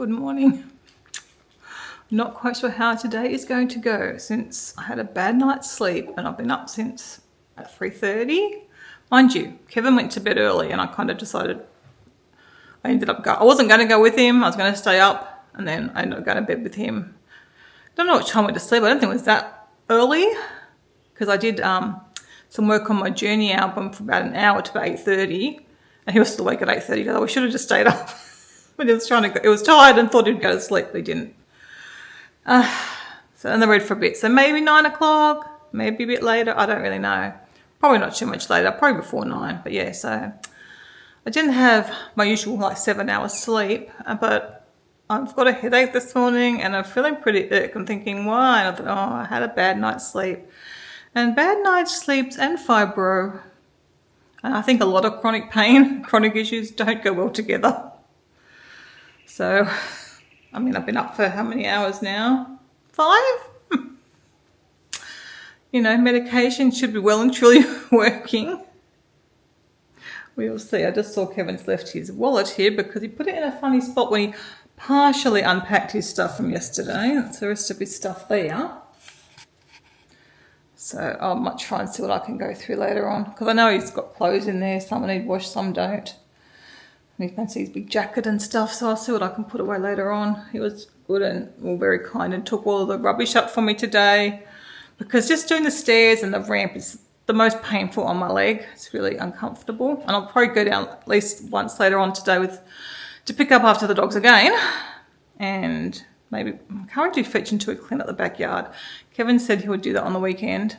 Good morning. Not quite sure how today is going to go since I had a bad night's sleep and I've been up since at 3:30. Mind you, Kevin went to bed early and I kind of decided I wasn't going to go with him. I was going to stay up and then I ended up going to bed with him. Don't know what time I went to sleep. I don't think it was that early because I did some work on my journey album for about an hour to about 8:30 and he was still awake at 8:30. So we should have just stayed up. But he was he was tired and thought he'd go to sleep, but he didn't. So then I read for a bit. So maybe 9 o'clock, maybe a bit later. I don't really know. Probably not too much later, probably before 9. But yeah, so I didn't have my usual 7 hours sleep, but I've got a headache this morning and I'm feeling pretty ick. I'm thinking, why? And I thought, I had a bad night's sleep. And bad night's sleeps and fibro. And I think a lot of chronic pain, chronic issues don't go well together. So, I mean, I've been up for how many hours now? 5? Medication should be well and truly working. We will see. I just saw Kevin's left his wallet here because he put it in a funny spot when he partially unpacked his stuff from yesterday. That's the rest of his stuff there. So I might try and see what I can go through later on because I know he's got clothes in there. Some I need washed, some don't. And he fancies his big jacket and stuff, so I'll see what I can put away later on. He was good and very kind and took all of the rubbish up for me today because just doing the stairs and the ramp is the most painful on my leg. It's really uncomfortable. And I'll probably go down at least once later on today to pick up after the dogs again and maybe encourage you fetching to a clean up the backyard. Kevin said he would do that on the weekend.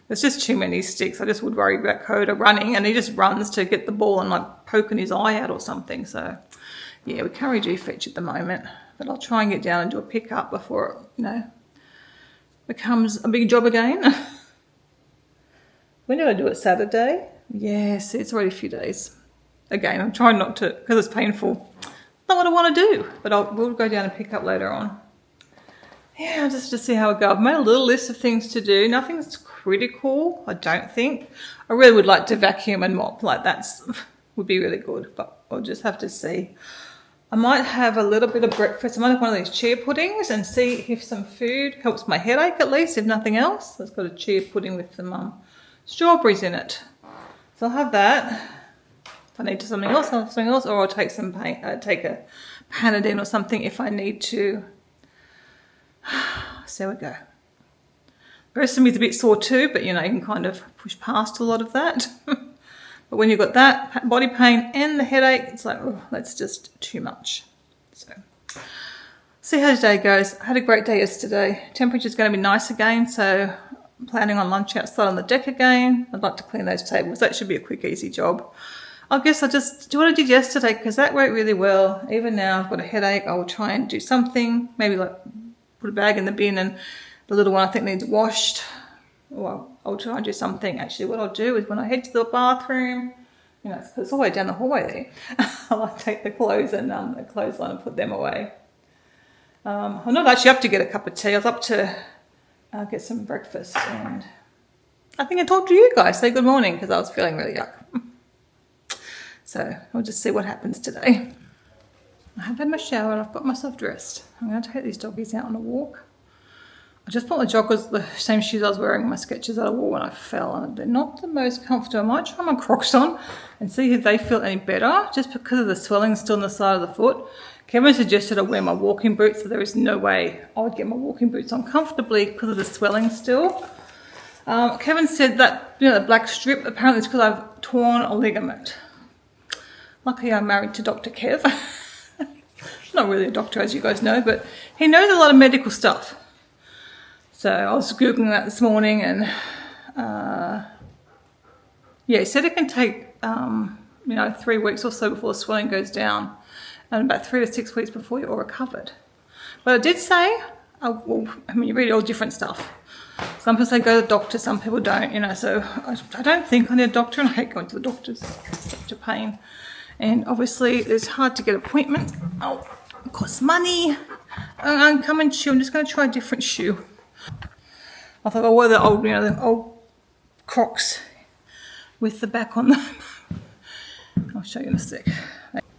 There's just too many sticks. I just would worry about Coda running and he just runs to get the ball and poking his eye out or something. So yeah, we carry G-fetch at the moment, but I'll try and get down and do a pickup before it, becomes a big job again. When did I do it? Saturday? Yes, it's already a few days. Again, I'm trying not to, because it's painful. Not what I want to do, but we'll go down and pick up later on. Yeah, just to see how it goes. I've made a little list of things to do. Nothing's critical, I don't think. I really would like to vacuum and mop. Would be really good, but I'll just have to see. I might have a little bit of breakfast. I might have one of these chia puddings and see if some food helps my headache at least, if nothing else. It's got a chia pudding with some strawberries in it. So I'll have that. If I need to something else, I'll have something else, or I'll take take a Panadine or something if I need to. So there we go. The rest of me is a bit sore too, but you can kind of push past a lot of that. But when you've got that body pain and the headache, it's that's just too much. So see how today goes. I had a great day yesterday. Temperature's going to be nice again, so I'm planning on lunch outside on the deck again. I'd like to clean those tables. That should be a quick, easy job. I guess I'll just do what I did yesterday because that worked really well. Even now I've got a headache. I will try and do something, maybe put a bag in the bin and the little one I think needs washed. Well, I'll try and do something. Actually, what I'll do is when I head to the bathroom, it's all the way down the hallway there, I'll take the clothes and the clothesline and put them away. I'm not actually up to get a cup of tea. I was up to get some breakfast and I think I talked to you guys. Say good morning because I was feeling really yuck. So we'll just see what happens today. I have had my shower and I've got myself dressed. I'm going to take these doggies out on a walk. I just put my joggers, the same shoes I was wearing, my Skechers that I wore when I fell, and they're not the most comfortable. I might try my Crocs on and see if they feel any better, just because of the swelling still on the side of the foot. Kevin suggested I wear my walking boots, so there is no way I would get my walking boots on comfortably because of the swelling still. Kevin said that, the black strip, apparently it's because I've torn a ligament. Luckily I'm married to Dr. Kev. Not really a doctor, as you guys know, but he knows a lot of medical stuff. So I was Googling that this morning and, he said it can take, 3 weeks or so before the swelling goes down and about 3 to 6 weeks before you're all recovered. But I did say, you read all different stuff. Some people say go to the doctor, some people don't, so I don't think I need a doctor and I hate going to the doctors. It's such a pain. And obviously it's hard to get appointments. Oh, it costs money. I'm coming shoe. I'm just going to try a different shoe. I thought I'll wear the old Crocs with the back on them. I'll show you in a sec.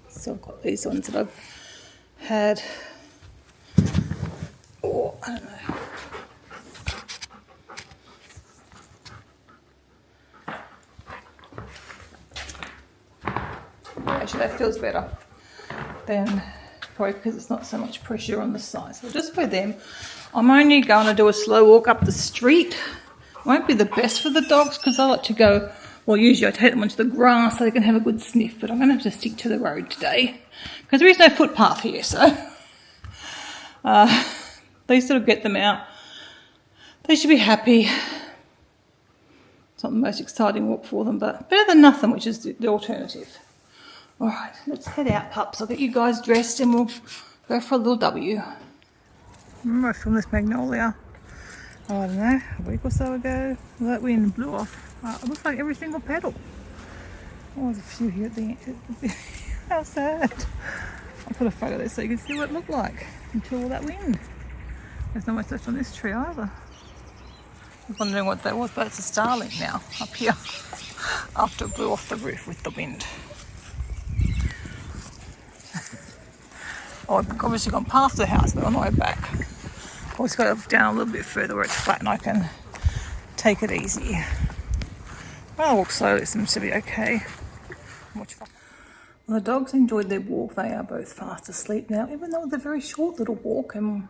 So I've got these ones that I've had, or I don't know. Actually, that feels better than probably because it's not so much pressure on the side. So just for them, I'm only going to do a slow walk up the street. Won't be the best for the dogs because I like to go, well, usually I take them onto the grass so they can have a good sniff, but I'm going to have to stick to the road today because there is no footpath here, so they sort of get them out. They should be happy. It's not the most exciting walk for them, but better than nothing, which is the alternative. All right, let's head out, pups. I'll get you guys dressed and we'll go for a little W. Remember I filmed this magnolia, I don't know, a week or so ago. That wind blew off. It looks like every single petal. Oh, there's a few here at the end. How sad. I'll put a photo there so you can see what it looked like until all that wind. There's not much left on this tree either. I was wondering what that was, but it's a starling now up here after it blew off the roof with the wind. Oh, I've obviously gone past the house, but on the way back. I've always got it down a little bit further where it's flat and I can take it easy. When I walk slowly, it seems to be okay. Well, the dogs enjoyed their walk. They are both fast asleep now, even though it was a very short little walk and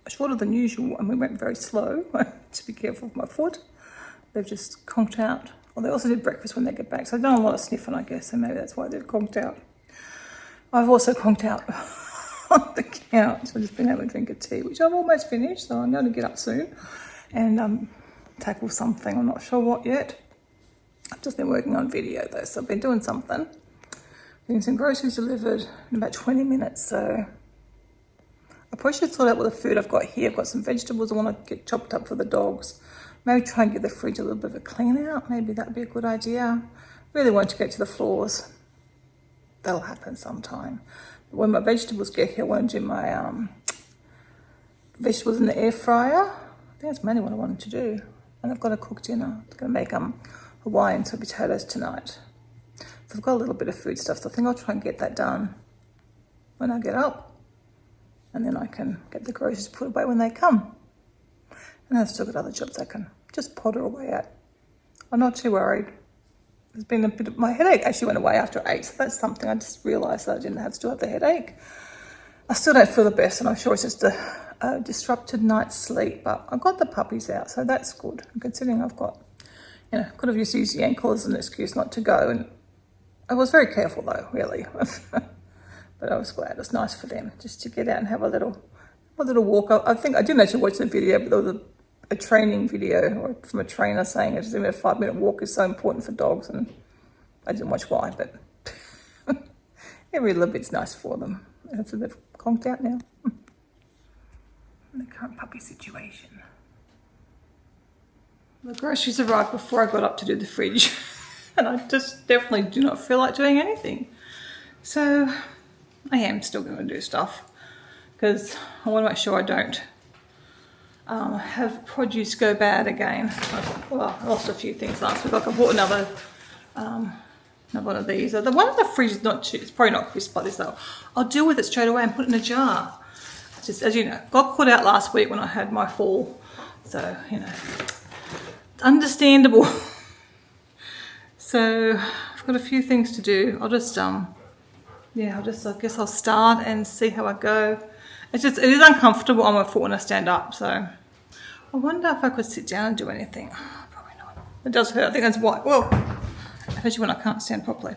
shorter than usual, and we went very slow to be careful of my foot. They've just conked out. Well, they also did breakfast when they get back, so they've done a lot of sniffing, I guess, and maybe that's why they've conked out. I've also conked out on the couch. I've just been having a drink of tea, which I've almost finished, so I'm going to get up soon and tackle something. I'm not sure what yet. I've just been working on video though, so I've been doing something. Getting some groceries delivered in about 20 minutes, so I probably should sort out what the food I've got here. I've got some vegetables I want to get chopped up for the dogs. Maybe try and give the fridge a little bit of a clean out. Maybe that'd be a good idea. Really want to get to the floors. That'll happen sometime. But when my vegetables get here, I want to do my vegetables in the air fryer. I think that's mainly what I wanted to do. And I've got a cooked dinner. I'm going to make Hawaiian sweet potatoes tonight. So I've got a little bit of food stuff, so I think I'll try and get that done when I get up. And then I can get the groceries put away when they come. And I've still got other jobs I can just potter away at. I'm not too worried. There's been a bit of, my headache actually went away after 8, so that's something. I just realised that I didn't still have the headache. I still don't feel the best, and I'm sure it's just a disrupted night's sleep, but I've got the puppies out, so that's good. Considering I've got, could have just used the ankle as an excuse not to go, and I was very careful though, really. But I was glad. It's nice for them just to get out and have a little walk. I think I didn't actually watch the video, but there was a training video from a trainer saying it's even a 5-minute walk is so important for dogs, and I didn't watch why, but every little bit's nice for them. And so they've conked out now. The current puppy situation. The groceries arrived before I got up to do the fridge, and I just definitely do not feel like doing anything. So I am still going to do stuff because I want to make sure I don't have produce go bad again. Well, I lost a few things last week. Like I bought another one of these. The one in the fridge is not, it's probably not crisp like this though. I'll deal with it straight away and put it in a jar. It's just, as you know, got caught out last week when I had my fall. So, it's understandable. So I've got a few things to do. I'll just, I guess I'll start and see how I go. It is uncomfortable on my foot when I stand up, so I wonder if I could sit down and do anything. Probably not. It does hurt. I think that's why, well, especially when I can't stand properly.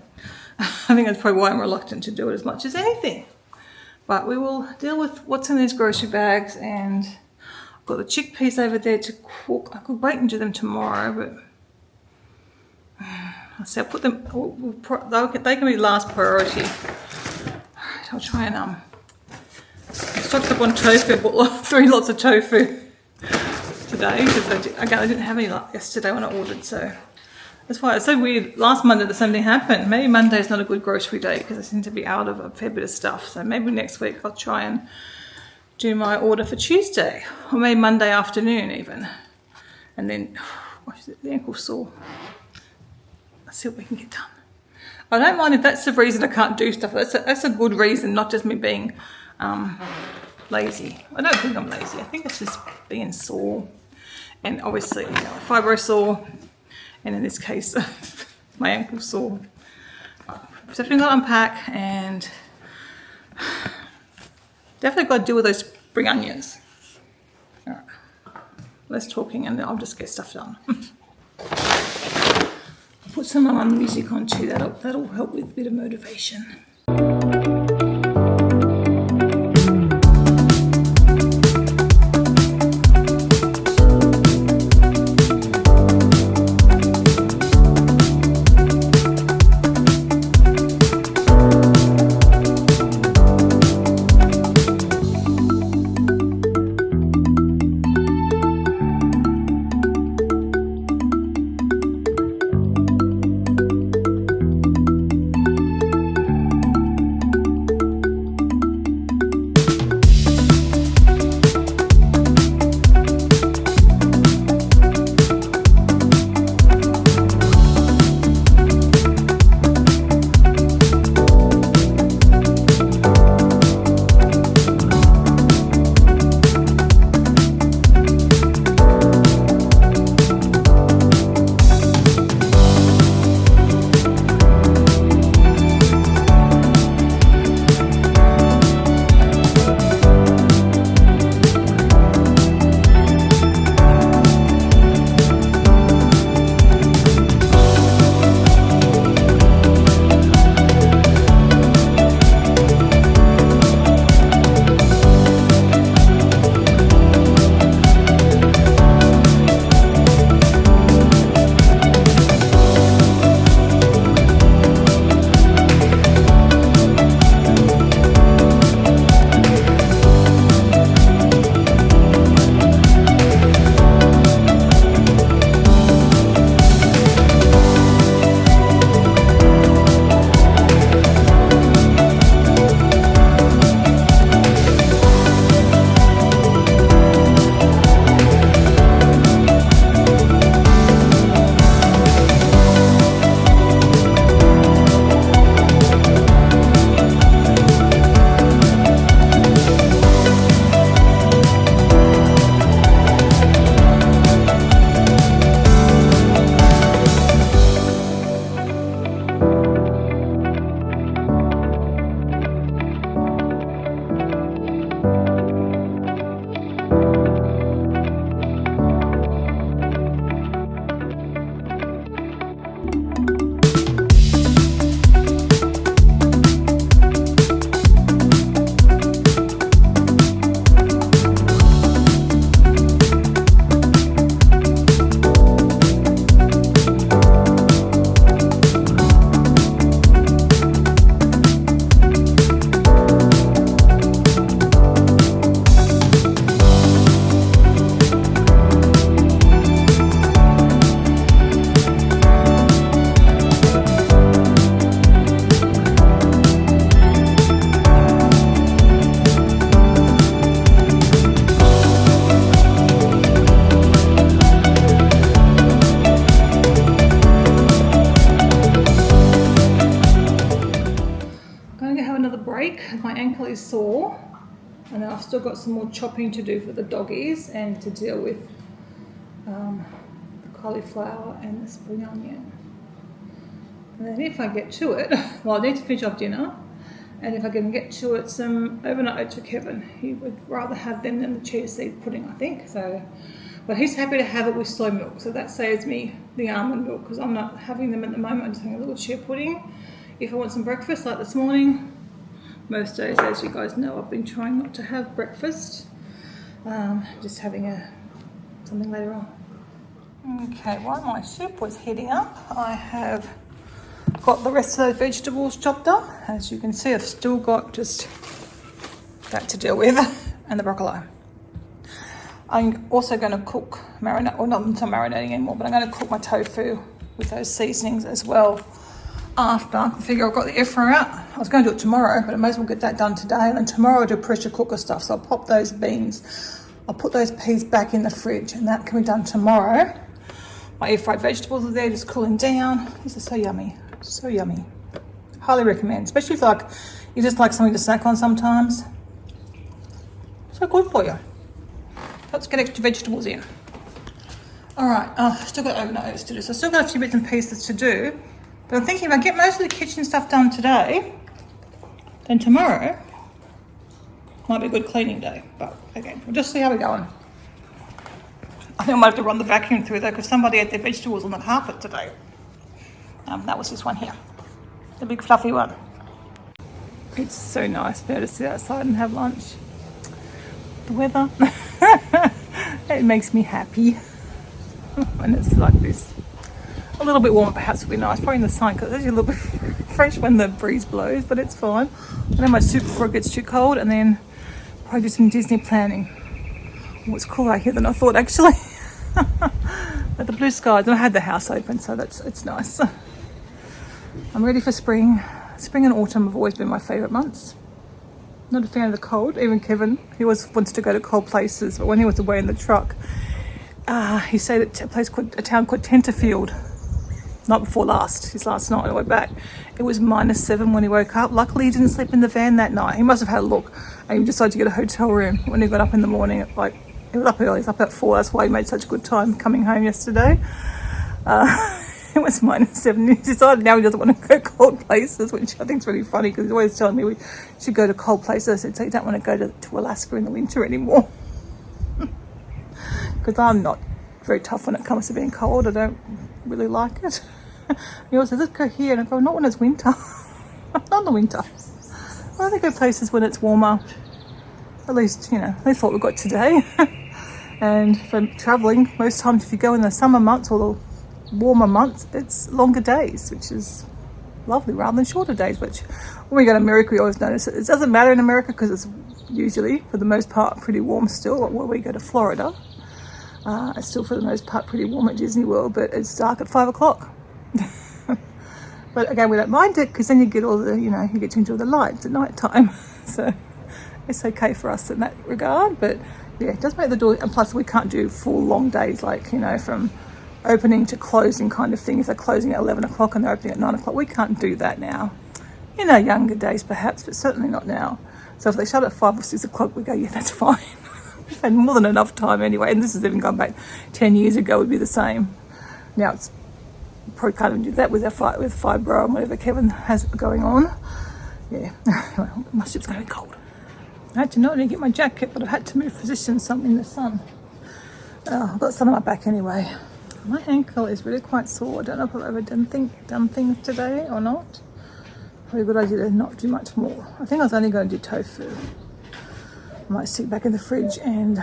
I think that's probably why I'm reluctant to do it as much as anything. But we will deal with what's in these grocery bags, and I've got the chickpeas over there to cook. I could wait and do them tomorrow, but I'll say I'll put them, they can be last priority. Alright, I'll try and I stocked up on tofu, bought 3 lots of tofu today because I didn't have any yesterday when I ordered, so that's why it's so weird. Last Monday the same thing happened. Maybe Monday's not a good grocery day because I seem to be out of a fair bit of stuff, so maybe next week I'll try and do my order for Tuesday, or maybe Monday afternoon even, and then the ankle's sore. Let's see what we can get done. I don't mind if that's the reason I can't do stuff. That's a good reason, not just me being lazy. I don't think I'm lazy. I think it's just being sore, and obviously, you know, fibro sore, and in this case, my ankle sore. Definitely got to unpack, and definitely got to deal with those spring onions. All right, less talking, and I'll just get stuff done. I'll put some music on too. That'll help with a bit of motivation. My ankle is sore, and then I've still got some more chopping to do for the doggies and to deal with the cauliflower and the spring onion. And then if I get to it, well, I need to finish off dinner, and if I can get to it, some overnight oats for Kevin. He would rather have them than the chia seed pudding, I think. So, but he's happy to have it with soy milk, so that saves me the almond milk because I'm not having them at the moment. I'm just having a little chia pudding. If I want some breakfast, like this morning, most days, as you guys know, I've been trying not to have breakfast. Just having something later on. Okay, while my soup was heating up, I have got the rest of those vegetables chopped up. As you can see, I've still got just that to deal with, and the broccoli. I'm also going to cook marinate, or not marinating anymore, but I'm going to cook my tofu with those seasonings as well. After I figure I've got the air fryer out. I was going to do it tomorrow, but I may as well get that done today. And then tomorrow I'll do pressure cooker stuff. So I'll pop those beans. I'll put those peas back in the fridge, and that can be done tomorrow. My air fried vegetables are there, just cooling down. This is so yummy, so yummy. Highly recommend, especially if you just like something to snack on sometimes. So good for you. Let's get extra vegetables in. All right, still got overnight oats to do. So still got a few bits and pieces to do. But I'm thinking if I get most of the kitchen stuff done today, then tomorrow might be a good cleaning day. But again, we'll just see how we're going. I think I might have to run the vacuum through though, because somebody had their vegetables on the carpet today. That was this one here, the big fluffy one. It's so nice to be able to sit outside and have lunch. The weather, it makes me happy when it's like this. A little bit warmer perhaps would be nice, probably in the sun, because it's actually a little bit fresh when the breeze blows, but it's fine. I know my soup before it gets too cold, and then probably do some Disney planning. Oh, it's cooler out here than I thought actually. But the blue skies, and I had the house open, so it's nice. I'm ready for spring. Spring and autumn have always been my favourite months. Not a fan of the cold. Even Kevin, he always wants to go to cold places, but when he was away in the truck, he stayed at a town called Tenterfield. Night before last, his last night on the way back. It was -7 when he woke up. Luckily he didn't sleep in the van that night. He must have had a look, and he decided to get a hotel room. When he got up in the morning, he was up early, he was up at 4, that's why he made such a good time coming home yesterday. It was -7. He decided now he doesn't want to go cold places, which I think is really funny, because he's always telling me we should go to cold places. I said, so you don't want to go to Alaska in the winter anymore. Because I'm not very tough when it comes to being cold. I don't really like it. He always says, let's go here, and I go, not when it's winter. Not in the winter. I want to go places when it's warmer. At least, that's what we've got today. And for travelling, most times if you go in the summer months or the warmer months, it's longer days, which is lovely, rather than shorter days. Which when we go to America, we always notice it doesn't matter in America, because it's usually for the most part pretty warm still. Like where we go to Florida, it's still for the most part pretty warm at Disney World, but it's dark at 5 o'clock. But again, we don't mind it, because then you get all the you get to enjoy the lights at night time. So it's okay for us in that regard. But yeah, it does make the door, and plus we can't do full long days, like from opening to closing kind of thing. If they're closing at 11 o'clock and they're opening at 9 o'clock, we can't do that now. Younger days perhaps, but certainly not now. So if they shut at 5 or 6 o'clock, we go, yeah, that's fine. We've had more than enough time anyway, and this has even gone back 10 years ago, would be the same. Now it's probably can't even do that with our fight with fibro and whatever Kevin has going on. Yeah, my ship's going to be cold. I had to not only get my jacket, but I've had to move positions some in the sun. I've got sun on my back anyway. My ankle is really quite sore. I don't know if I've ever done things today or not. Probably a good idea to not do much more. I think I was only going to do tofu. I might stick back in the fridge and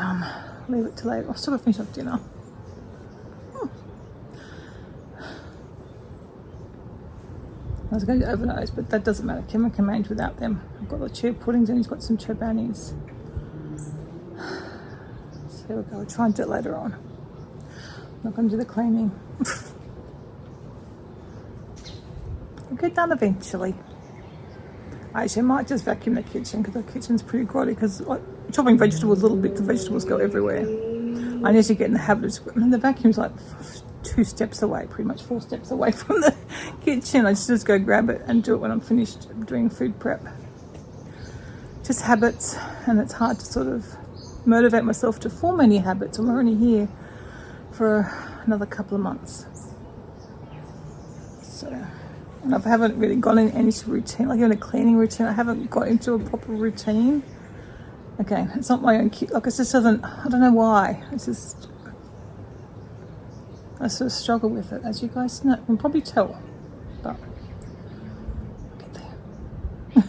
leave it till later. I'll still finish off dinner. I was going to do overnight, but that doesn't matter. Kevin can manage without them. I've got the chia puddings and he's got some chobanis. So here we go. I'll try and do it later on. I'm not going to do the cleaning. We'll get done eventually. Actually, I might just vacuum the kitchen, because the kitchen's pretty grotty, because chopping vegetables, little bits of vegetables go everywhere. I need to get in the habit of, the vacuum's like 2 steps away, pretty much 4 steps away from the kitchen. I just go grab it and do it when I'm finished doing food prep. Just habits, and it's hard to sort of motivate myself to form any habits. I'm only here for another couple of months. So, and I haven't really gone in any routine, like even a cleaning routine. I haven't got into a proper routine. Again, it's not my own kid. Like, it just doesn't, I don't know why. It's just, I sort of struggle with it, as you guys know. You can probably tell, but I'll get there.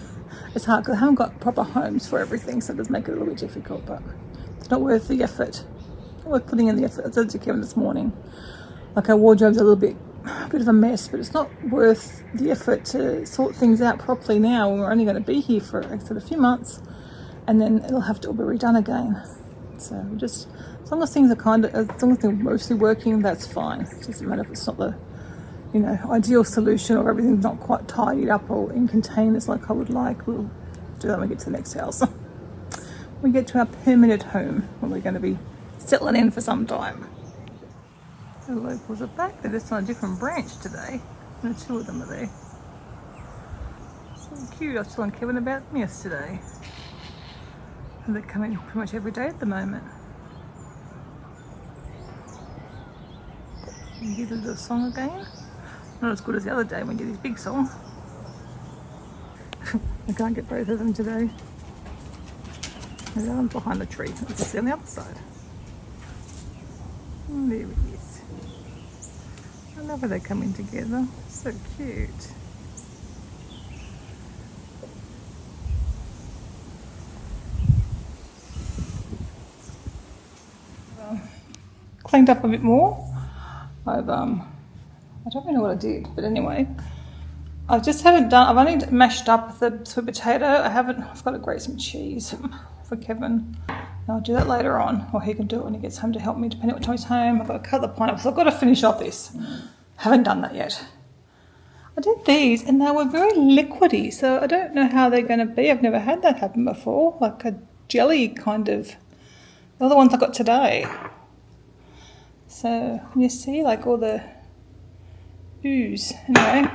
It's hard because I haven't got proper homes for everything, so it does make it a little bit difficult, but it's not worth the effort. Not worth putting in the effort. I said to Kevin this morning, like, our wardrobe's a bit of a mess, but it's not worth the effort to sort things out properly now when we're only going to be here for a few months, and then it'll have to all be redone again. So just, as long as things are as long as they're mostly working, that's fine. It doesn't matter if it's not the ideal solution, or everything's not quite tidied up or in containers like I would like. We'll do that when we get to the next house. We get to our permanent home, where we're going to be settling in for some time. The locals are back. They're just on a different branch today. And 2 of them are there. So cute. I was telling Kevin about them yesterday. And they're coming pretty much every day at the moment. You did a little song again. Not as good as the other day when you did this big song. I can't get both of them today. The other one's behind the tree. Let's see on the other side. Oh, there he is. I love how they're coming together. So cute. Cleaned up a bit more. I don't know what I did, but anyway, I just haven't done. I've only mashed up the sweet potato. I've got to grate some cheese for Kevin. I'll do that later on, or he can do it when he gets home to help me, depending on what time he's home. I've got to cut the pineapples. I've got to finish off this. Haven't done that yet. I did these, and they were very liquidy, so I don't know how they're going to be. I've never had that happen before, like a jelly kind of. The other ones I got today. So you see, like all the ooze. Anyway,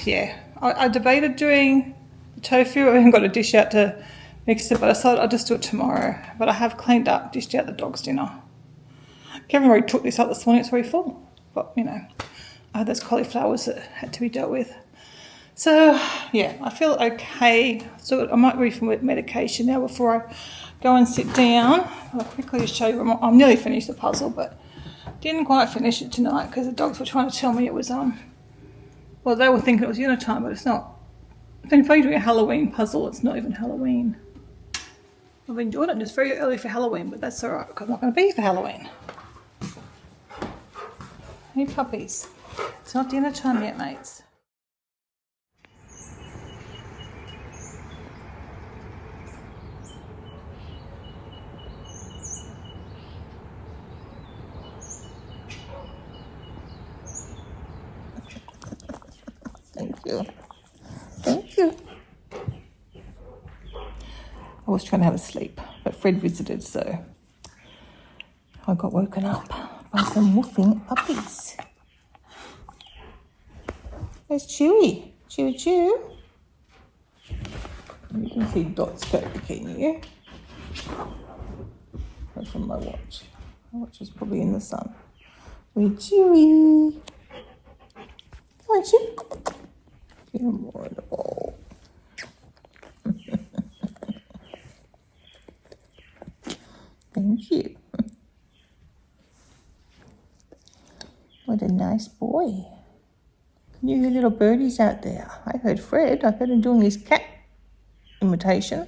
yeah, I debated doing the tofu. I haven't got a dish out to mix it, but I thought I'll just do it tomorrow. But I have cleaned up, dished out the dog's dinner. Kevin already took this up this morning, it's very full. But, you know, I had those cauliflowers that had to be dealt with. So, yeah, I feel okay. So I might read some medication now before I go and sit down. I'll quickly just show you. I'm nearly finished the puzzle, but didn't quite finish it tonight because the dogs were trying to tell me it was, well, they were thinking it was dinner time, but it's not. I've been doing a Halloween puzzle. It's not even Halloween. I've been doing it just very early for Halloween, but that's all right because I'm not going to be here for Halloween. Hey, puppies. It's not dinner time yet, mates. Thank you. Thank you. I was trying to have a sleep, but Fred visited, so I got woken up by some woofing puppies. There's Chewy. Chew, chew. You can see dots perfectly, can you? That's from my watch. My watch is probably in the sun. We're Chewy. Come on, Chew. Good morning. Thank you. What a nice boy. Can you hear little birdies out there? I heard Fred. I heard him doing his cat imitation.